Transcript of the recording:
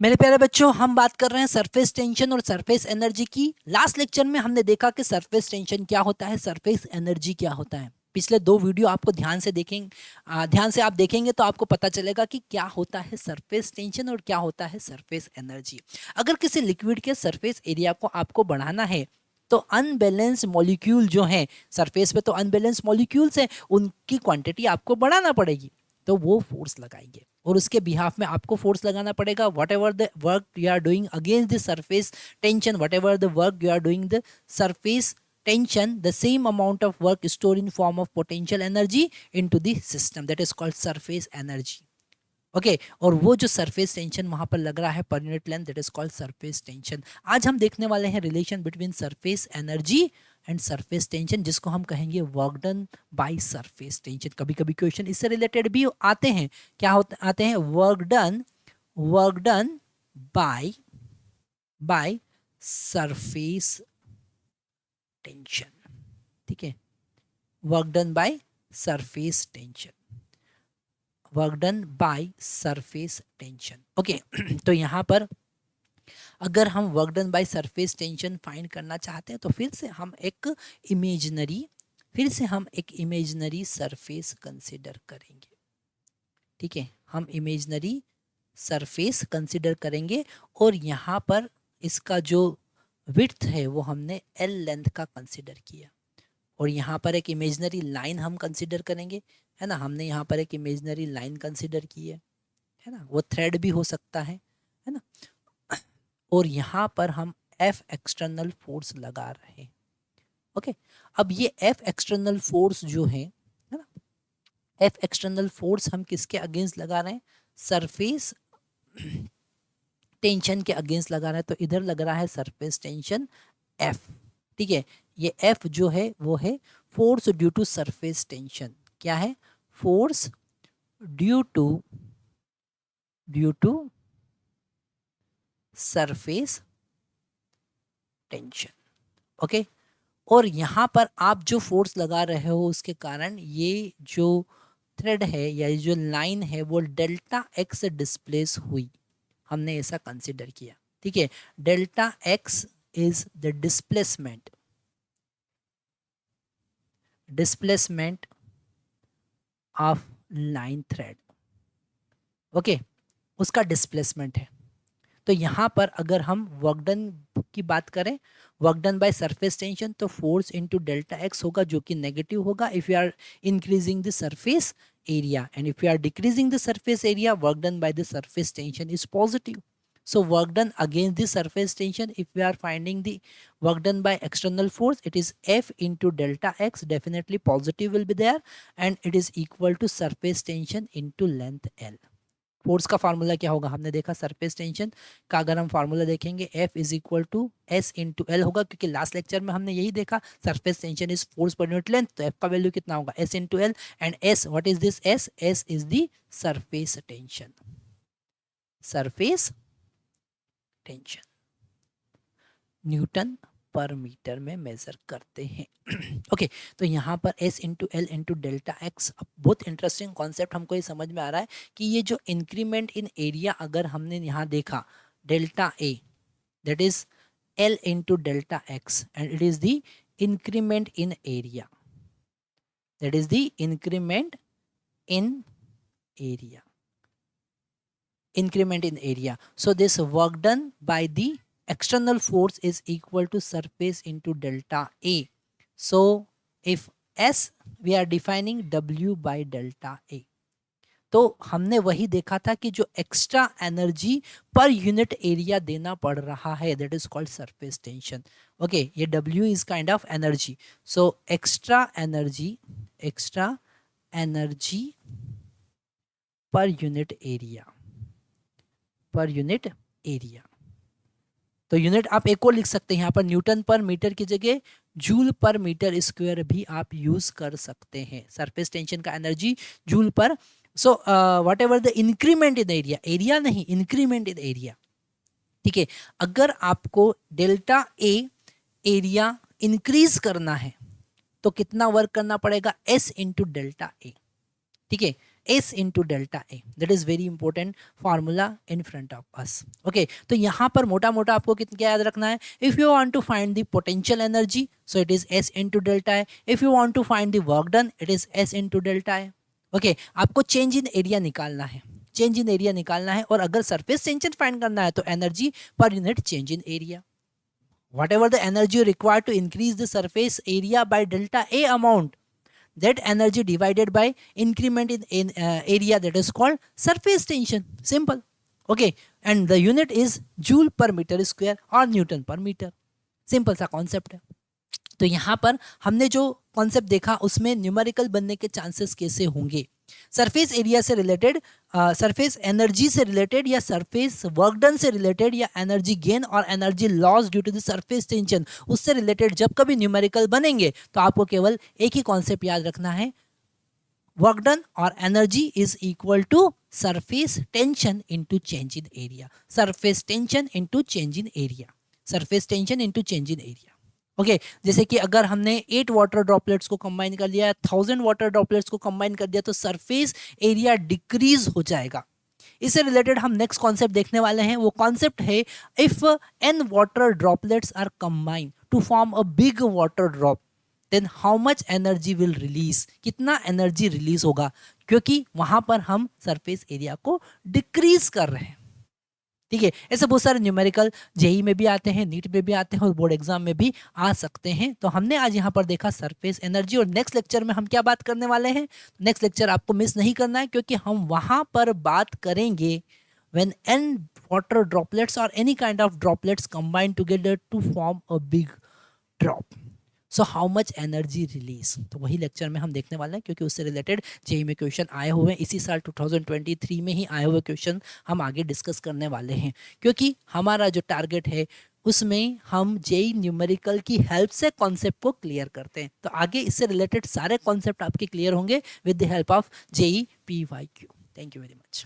मेरे प्यारे बच्चों, हम बात कर रहे हैं सरफेस टेंशन और सरफेस एनर्जी की। लास्ट लेक्चर में हमने देखा कि सरफेस टेंशन क्या होता है, सरफेस एनर्जी क्या होता है। पिछले दो वीडियो आपको ध्यान से देखेंगे, ध्यान से आप देखेंगे तो आपको पता चलेगा कि क्या होता है सरफेस टेंशन और क्या होता है सरफेस एनर्जी। अगर किसी लिक्विड के सरफेस एरिया को आपको बढ़ाना है तो अनबैलेंस मॉलिक्यूल जो है सरफेस पे, तो अनबैलेंस मॉलिक्यूल्स हैं, उनकी क्वांटिटी आपको बढ़ाना पड़ेगी, तो वो फोर्स लगाएंगे और उसके बिहाफ में आपको फोर्स लगाना पड़ेगा। Whatever the work you are doing against the surface tension, whatever the work you are doing the surface tension, the same amount of work stored in form of potential energy into the system, that is called surface energy. Okay और वो जो surface tension वहां पर लग रहा है पर unit length, that is called surface tension. आज हम देखने वाले हैं relation between surface energy and surface tension, जिसको हम कहेंगे work done by surface tension. कभी कभी क्वेश्चन इससे रिलेटेड भी आते हैं। क्या होते आते हैं? Work done bye bye surface tension. ठीक है, work done by surface tension, work done by surface tension. Okay तो यहां पर अगर हम work done by surface tension find करना चाहते हैं तो फिर से हम एक इमेजिनरी सरफेस कंसिडर करेंगे। ठीक है, हम इमेजिनरी सरफेस कंसिडर करेंगे और यहाँ पर इसका जो विड्थ है वो हमने एल लेंथ का कंसिडर किया और यहाँ पर एक इमेजिनरी लाइन हम कंसिडर करेंगे, है ना। हमने यहाँ पर एक इमेजिनरी लाइन कंसिडर की है ना, वो थ्रेड भी हो सकता है ना। और यहाँ पर हम एफ एक्सटर्नल फोर्स लगा रहे हैं। ओके, अब ये एफ एक्सटर्नल फोर्स जो है ना, एफ एक्सटर्नल फोर्स हम किसके अगेंस्ट लगा रहे हैं? सरफेस टेंशन के अगेंस्ट लगा रहे हैं। तो इधर लग रहा है सरफेस टेंशन एफ। ठीक है, ये एफ जो है वो है force due to surface tension. क्या है? Force due to surface tension. Okay, और यहाँ पर आप जो फोर्स लगा रहे हो उसके कारण ये जो थ्रेड है या ये जो लाइन है वो डेल्टा एक्स डिस्प्लेस हुई। हमने ऐसा कंसिडर किया। ठीक है, delta x is the displacement of line thread. Okay, उसका डिस्प्लेसमेंट है। तो यहाँ पर अगर हम वर्क डन की बात करें, work done by surface tension, तो फोर्स इनटू डेल्टा एक्स होगा जो कि नेगेटिव होगा if you are increasing the surface area, and if you are decreasing the surface area work done by the surface tension is positive. So work done against the surface tension, if we are finding the work done by external force, it is F into delta x, definitely positive will be there, and it is equal to surface tension into length L. Force का formula क्या होगा? हमने देखा surface tension का अगर हम formula देखेंगे F is equal to S into L होगा, क्योंकि लास्ट लेक्चर में हमने यही देखा surface tension is force per unit length, तो F का वैल्यू कितना होगा? S into L, and S what is this? S is the surface tension, surface tension newton per metre में मेजर करते हैं। ओके तो यहाँ पर S into L into delta x, बहुत इंटरेस्टिंग कॉन्सेप्ट हमको ये समझ में आ रहा है कि ये जो इंक्रीमेंट इन एरिया अगर हमने यहाँ देखा, delta A that is L into delta x, and it is the increment in area, that is the increment in area, increment in area. So this work done by the external force is equal to surface into delta A. So if S, we are defining W by delta A. तो हमने वही देखा था कि जो extra energy per unit area देना पड़ रहा है, that is called surface tension. Okay, ये W is kind of energy, so extra energy per unit area. तो यूनिट आप एक और लिख सकते हैं यहाँ पर, न्यूटन पर मीटर की जगह जूल पर मीटर स्क्वायर भी आप यूज कर सकते हैं। सरफेस टेंशन का एनर्जी जूल पर। So what ever the increment in area नहीं, इंक्रीमेंट इन एरिया। ठीक है, अगर आपको डेल्टा ए एरिया इंक्रीज करना है तो कितना वर्क करना पड़ेगा? S into delta A. ठीक है, S into delta A. That is very important formula in front of us. Okay, तो यहाँ पर मोटा मोटा आपको क्या याद रखना है? If you want to find the potential energy, so it is S into delta A. If you want to find the work done, it is S into delta A. Okay, आपको चेंज इन एरिया निकालना है, change in area निकालना है, और अगर surface tension find करना है तो energy per unit change in area. Whatever the energy required to increase the surface area by delta A amount, that energy divided by increment in area, that is called surface tension. Simple. Okay, and the unit is joule per meter square or Newton per meter. Simple सा concept है. तो यहाँ पर हमने जो concept देखा उसमें numerical बनने के चांसेस कैसे होंगे, सरफेस एरिया से रिलेटेड, सरफेस एनर्जी से रिलेटेड, या सरफेस वर्क डन से रिलेटेड, या एनर्जी गेन और energy loss due to the surface tension, उससे रिलेटेड जब कभी न्यूमेरिकल बनेंगे तो आपको केवल एक ही कॉन्सेप्ट याद रखना है, वर्क डन और energy is equal to surface tension into change in area. Surface tension into change in area, surface tension into change in area. Okay, जैसे कि अगर हमने 8 वाटर ड्रॉपलेट्स को कंबाइन कर दिया, 1000 वाटर ड्रॉपलेट्स को कंबाइन कर दिया, तो सरफेस एरिया डिक्रीज हो जाएगा. इससे रिलेटेड हम नेक्स्ट कॉन्सेप्ट देखने वाले हैं. वो कॉन्सेप्ट है, if n water droplets are combined to form a big water drop, then how much energy will release, कितना एनर्जी रिलीज होगा, क्योंकि वहां पर हम सरफेस एरिया को डिक्रीज कर रहे हैं. ठीक है, ऐसे बहुत सारे न्यूमेरिकल जेई में भी आते हैं, नीट में भी आते हैं और बोर्ड एग्जाम में भी आ सकते हैं. तो हमने आज यहाँ पर देखा सरफेस एनर्जी, और नेक्स्ट लेक्चर में हम क्या बात करने वाले हैं, नेक्स्ट लेक्चर आपको मिस नहीं करना है, क्योंकि हम वहाँ पर बात करेंगे व्हेन n वाटर ड्रॉपलेट्स और any kind of droplets combine together to form a big drop, so how much energy release. तो वही लेक्चर में हम देखने वाले हैं, क्योंकि उससे रिलेटेड जेई में क्वेश्चन आए हुए हैं. इसी साल 2023 में ही आए हुए क्वेश्चन हम आगे डिस्कस करने वाले हैं, क्योंकि हमारा जो टारगेट है उसमें हम जेई न्यूमेरिकल की हेल्प से कॉन्सेप्ट को क्लियर करते हैं. तो आगे इससे रिलेटेड सारे कॉन्सेप्ट आपके क्लियर होंगे with the help of JEE PYQ. Thank you very much.